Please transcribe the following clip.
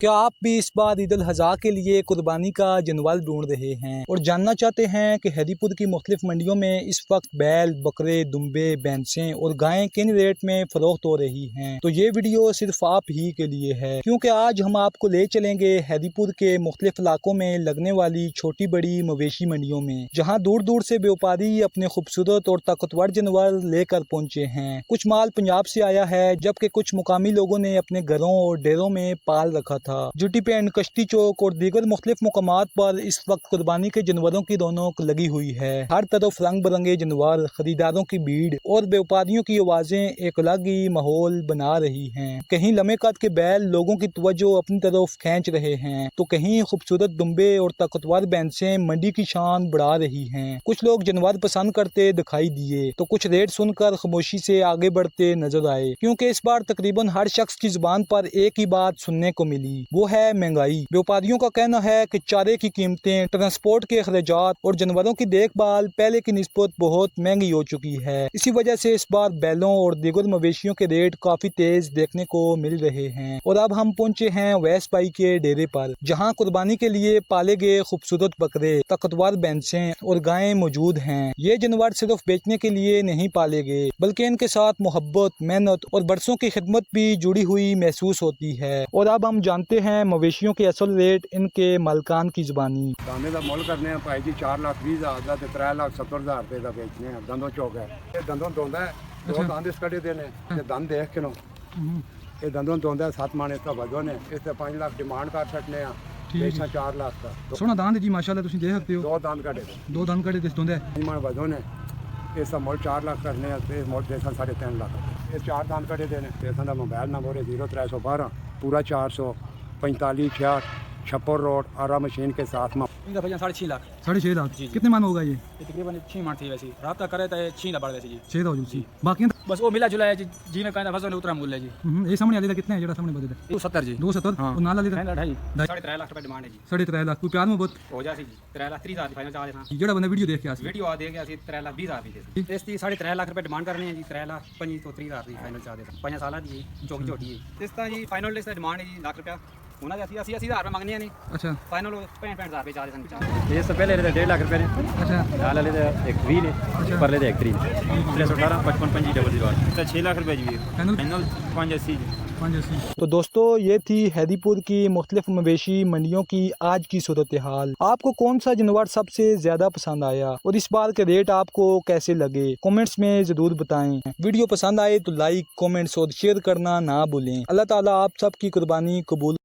क्या आप भी इस बार ईद उल अज़हा के लिए कुर्बानी का जानवर ढूंढ रहे हैं और जानना चाहते हैं कि हैदीपुर की मुख्तलिफ मंडियों में इस वक्त बैल, बकरे, दुम्बे, भैंसें और गायें किन रेट में फरोख्त हो रही हैं? तो ये वीडियो सिर्फ आप ही के लिए है, क्योंकि आज हम आपको ले चलेंगे हैदीपुर के मुख्तलिफ इलाकों में लगने वाली छोटी बड़ी मवेशी मंडियों में, जहाँ दूर दूर से व्यापारी अपने खूबसूरत और ताकतवर जानवर लेकर पहुँचे हैं। कुछ माल पंजाब से आया है, जबकि कुछ मुकामी लोगों ने अपने घरों और डेरों में पाल रखा था। जुटी पेंट, कश्ती चौक और दीगर मुख्तलिफ मुकामात पर इस वक्त कुर्बानी के जानवरों की रौनक लगी हुई है। हर तरफ रंग बिरंगे जानवर, खरीदारों की भीड़ और व्यापारियों की आवाजें एक अलग ही माहौल बना रही हैं। कहीं लम्बे कद के बैल लोगों की तवज्जो अपनी तरफ खींच रहे हैं, तो कहीं खूबसूरत दुम्बे और ताकतवर भैंसें मंडी की शान बढ़ा रही हैं। कुछ लोग जानवर पसंद करते दिखाई दिए, तो कुछ रेट सुनकर खामोशी से आगे बढ़ते नजर आए, क्योंकि इस बार तकरीबन हर शख्स की जुबान पर एक ही बात सुनने को मिली, वो है महंगाई। व्यापारियों का कहना है कि चारे की कीमतें, ट्रांसपोर्ट के अखराजात और जानवरों की देखभाल पहले की निस्बत बहुत महंगी हो चुकी है। इसी वजह से इस बार बैलों और दीगर मवेशियों के रेट काफी तेज देखने को मिल रहे हैं। और अब हम पहुंचे हैं वैस भाई के डेरे पर, जहां कुर्बानी के लिए पाले गए खूबसूरत बकरे, ताकतवर भैंसें और गायें मौजूद हैं। ये जानवर सिर्फ बेचने के लिए नहीं पाले गए, बल्कि इनके साथ मोहब्बत, मेहनत और बरसों की खिदमत भी जुड़ी हुई महसूस होती है। और अब हम जानते हैं मवेशियों के असल रेट इनके मालकान की जुबानी। दाने का मुल करने भाई जी 4,20,000 का 3,70,000 रुपए का बेचने हैं। दंदों चौक है, ये दंदों धोंदा है, दो दंद इस कटे देने, ये दंद देख के नो ये दंदों धोंदा है 7 मान इसका वजन है, इससे 5 लाख डिमांड कर सकते हैं, बेचना 4 लाख का। सोना दांत जी माशाल्लाह तुम देख सकते हो, दो दंद कटे दो दांत कटे दिस दोंदा है, 5 मान वजन है, इसका मुल 4 लाख करने हैं, मुल देसा 3.5 लाख। ये 4 दांत कटे देने, देसा का मोबाइल नंबर है 0312 पूरा 445 66 छप्पर रोड आरा मशीन के साथ में। इनका भैया 6.5 लाख। 6.5 लाख जी। कितने मान होगा ये? तकरीबन 6 मान थी, वैसे राब्ता करे तो 6 लाख बढ़ वैसे जी। 6 हो जी। बाकी बस वो मिला जुला है जी में कहना फसल उतरा मूल्य जी। ये सामने वाले कितने है? जेड़ा सामने बदे 270 जी। 270 हाँ। और नाला ले 3.5 लाख रुपए डिमांड है जी। 3.5 लाख कोई प्यार में बहुत हो जासी जी 3,30,000 फाइनल चाह देना। जेड़ा बंदा वीडियो देख के आसी वीडियो आ देगा ਅਸੀਂ 3,20,000 ਦੀ ਦੇ ਇਸ ਦੀ 3.5 ਲੱਖ ਰੁਪਏ ਡਿਮਾਂਡ ਕਰਨੇ ਹੈ ਜੀ। 3,25,000 ਤੋਂ 30,000 ਦੀ ਫਾਈਨਲ ਚਾਹ ਦੇਣਾ। 5 ਸਾਲਾਂ ਦੀ ਚੌਕੀ ਝੋਟੀ ਹੈ ਇਸ ਤਾਂ ਜੀ। ਫਾਈਨਲ ਇਸ ਦਾ ਡਿਮਾਂਡ ਹੈ ਜੀ ਲੱਖ ਰੁਪਏ। ਉਹਨਾਂ ਦੇ 80,000 ਰੁਪਏ ਮੰਗਨੇ ਨੇ। अच्छा ਫਾਈਨਲ 65,000 ਰੁਪਏ ਚਾਹ ਦੇ ਸਾਨੂੰ। ਇਸ ਤੋਂ ਪਹਿਲੇ ਦੇ 1.5 ਲੱਖ ਰੁਪਏ ਨੇ, अच्छा ਨਾਲ ਵਾਲੇ ਦੇ 120 ਨੇ, ਪਰਲੇ ਦੇ 130 ਨੇ। 318 55 50 00 ਤਾਂ 6 ਲੱਖ ਰੁਪਏ ਜੀ। फाइनल ਫਾਈਨਲ 580 ਜੀ। 580। तो दोस्तों, ये थी हैदीपुर की मुख्तलिफ मवेशी मंडियों की आज की सूरत हाल। आपको कौन सा जानवर सबसे ज्यादा पसंद आया और इस बार के रेट आपको कैसे लगे, कमेंट्स में जरूर बताएं। वीडियो पसंद आए तो लाइक, कमेंट्स और शेयर करना ना भूलें। अल्लाह ताला आप सबकी कुर्बानी कबूल